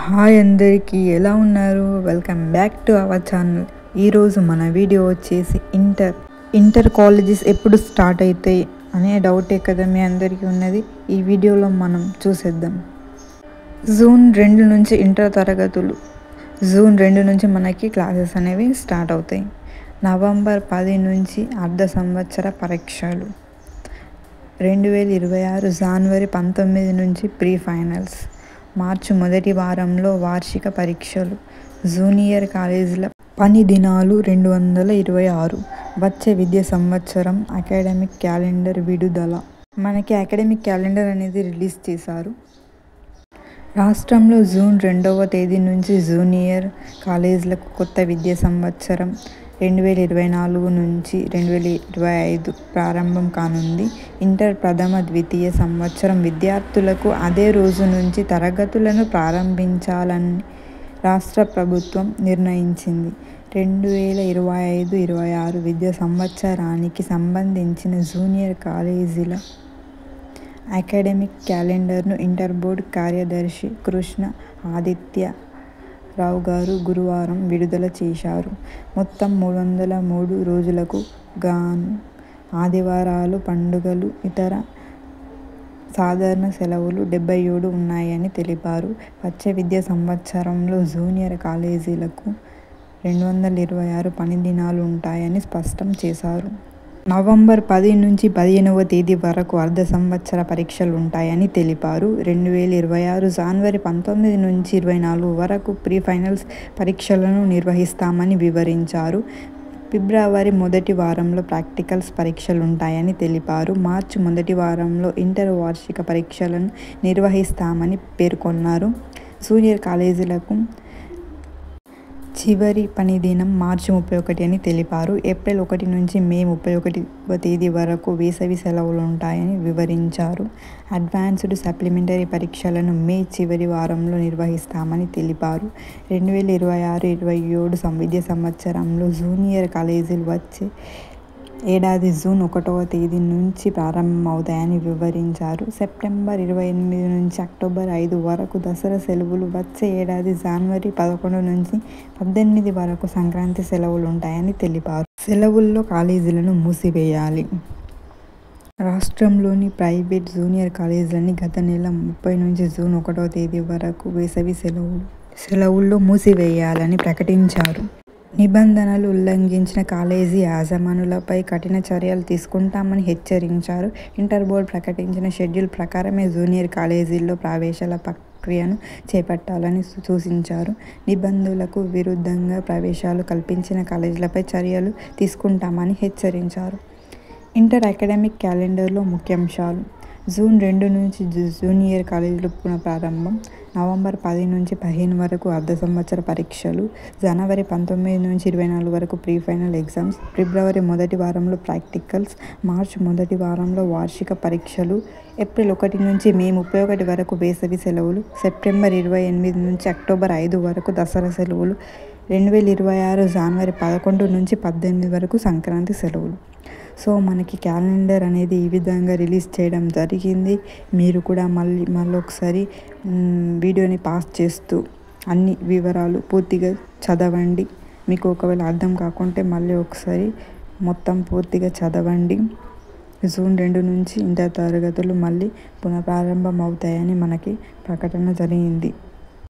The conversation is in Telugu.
హాయ్ అందరికీ, ఎలా ఉన్నారు? Welcome back to our channel. ఈరోజు మన వీడియో వచ్చేసి ఇంటర్ కాలేజెస్ ఎప్పుడు స్టార్ట్ అవుతాయి అనే డౌటే కదా మీ అందరికీ ఉన్నది. ఈ వీడియోలో మనం చూసేద్దాం. జూన్ 2 నుంచి ఇంటర్ తరగతులు, జూన్ 2 నుంచి మనకి క్లాసెస్ అనేవి స్టార్ట్ అవుతాయి. నవంబర్ 10 నుంచి అర్ధ సంవత్సర పరీక్షలు, 2026 జనవరి 19 నుంచి ప్రీ ఫైనల్స్, మార్చి మొదటి వారంలో వార్షిక పరీక్షలు, జూనియర్ కాలేజీల పని దినాలు 226. వచ్చే విద్యా సంవత్సరం అకాడమిక్ క్యాలెండర్ విడుదల. మనకి అకాడమిక్ క్యాలెండర్ అనేది రిలీజ్ చేశారు. రాష్ట్రంలో జూన్ 2వ తేదీ నుంచి జూనియర్ కాలేజీలకు కొత్త విద్యా సంవత్సరం 2024 నుంచి 2025 ప్రారంభం కానుంది. ఇంటర్ ప్రథమ ద్వితీయ సంవత్సరం విద్యార్థులకు అదే రోజు నుంచి తరగతులను ప్రారంభించాలని రాష్ట్ర ప్రభుత్వం నిర్ణయించింది. 2025-26 విద్యా సంవత్సరానికి సంబంధించిన జూనియర్ కాలేజీల అకాడమిక్ క్యాలెండర్ను ఇంటర్ బోర్డు కార్యదర్శి కృష్ణ ఆదిత్య రావు గారు గురువారం విడుదల చేశారు. మొత్తం 303 రోజులకు గాను ఆదివారాలు, పండుగలు, ఇతర సాధారణ సెలవులు 77 ఉన్నాయని తెలిపారు. వచ్చే విద్యా సంవత్సరంలో జూనియర్ కాలేజీలకు 226 పని దినాలు ఉంటాయని స్పష్టం చేశారు. నవంబర్ 10 నుంచి 15వ తేదీ వరకు అర్ధ సంవత్సర పరీక్షలు ఉంటాయని తెలిపారు. 2026 జనవరి 19 నుంచి 24 వరకు ప్రీ ఫైనల్స్ పరీక్షలను నిర్వహిస్తామని వివరించారు. ఫిబ్రవరి మొదటి వారంలో ప్రాక్టికల్స్ పరీక్షలు ఉంటాయని తెలిపారు. మార్చి మొదటి వారంలో ఇంటర్ వార్షిక పరీక్షలను నిర్వహిస్తామని పేర్కొన్నారు. జూనియర్ కాలేజీలకు చివరి పని దినం మార్చి 31 అని తెలిపారు. ఏప్రిల్ 1 నుంచి మే 31వ తేదీ వరకు వేసవి సెలవులు ఉంటాయని వివరించారు. అడ్వాన్స్డ్ సప్లిమెంటరీ పరీక్షలను మే చివరి వారంలో నిర్వహిస్తామని తెలిపారు. 2026-27 విద్యా సంవత్సరంలో జూనియర్ కాలేజీలు వచ్చే ఏడాది జూన్ 1వ తేదీ నుంచి ప్రారంభమవుతాయని వివరించారు. సెప్టెంబర్ 28 నుంచి అక్టోబర్ 5 వరకు దసరా సెలవులు, వచ్చే ఏడాది జనవరి 11 నుంచి 18 వరకు సంక్రాంతి సెలవులు ఉంటాయని తెలిపారు. సెలవుల్లో కాలేజీలను మూసివేయాలి. రాష్ట్రంలోని ప్రైవేట్ జూనియర్ కాలేజీలని గత నెల 30 నుంచి జూన్ 1వ తేదీ వరకు వేసవి సెలవుల్లో మూసివేయాలని ప్రకటించారు. నిబంధనలు ఉల్లంఘించిన కాలేజీ యాజమానులపై కఠిన చర్యలు తీసుకుంటామని హెచ్చరించారు. ఇంటర్ బోర్డు ప్రకటించిన షెడ్యూల్ ప్రకారమే జూనియర్ కాలేజీల్లో ప్రవేశాల ప్రక్రియను చేపట్టాలని సూచించారు. నిబంధనలకు విరుద్ధంగా ప్రవేశాలు కల్పించిన కాలేజీలపై చర్యలు తీసుకుంటామని హెచ్చరించారు. ఇంటర్ అకాడమిక్ క్యాలెండర్లో ముఖ్యాంశాలు. జూన్ 2 నుంచి జూనియర్ కాలేజీలు పునఃప్రారంభం. నవంబర్ 10 నుంచి 15 వరకు అర్ధ సంవత్సర పరీక్షలు. జనవరి 19 నుంచి 24 వరకు ప్రీ ఫైనల్ ఎగ్జామ్స్. ఫిబ్రవరి మొదటి వారంలో ప్రాక్టికల్స్. మార్చి మొదటి వారంలో వార్షిక పరీక్షలు. ఏప్రిల్ 1 నుంచి మే 31 వరకు వేసవి సెలవులు. సెప్టెంబర్ 28 నుంచి అక్టోబర్ 5 వరకు దసరా సెలవులు. 2026 జనవరి 11 నుంచి 18 వరకు సంక్రాంతి సెలవులు. సో మనకి క్యాలెండర్ అనేది ఈ విధంగా రిలీజ్ చేయడం జరిగింది. మీరు కూడా మళ్ళొకసారి వీడియోని పాస్ చేస్తూ అన్ని వివరాలు పూర్తిగా చదవండి. మీకు ఒకవేళ అర్థం కాకుంటే మళ్ళీ ఒకసారి మొత్తం పూర్తిగా చదవండి. జూన్ 2 నుంచి ఇంటర్ తరగతులు మళ్ళీ పునఃప్రారంభం అవుతాయని మనకి ప్రకటన జరిగింది.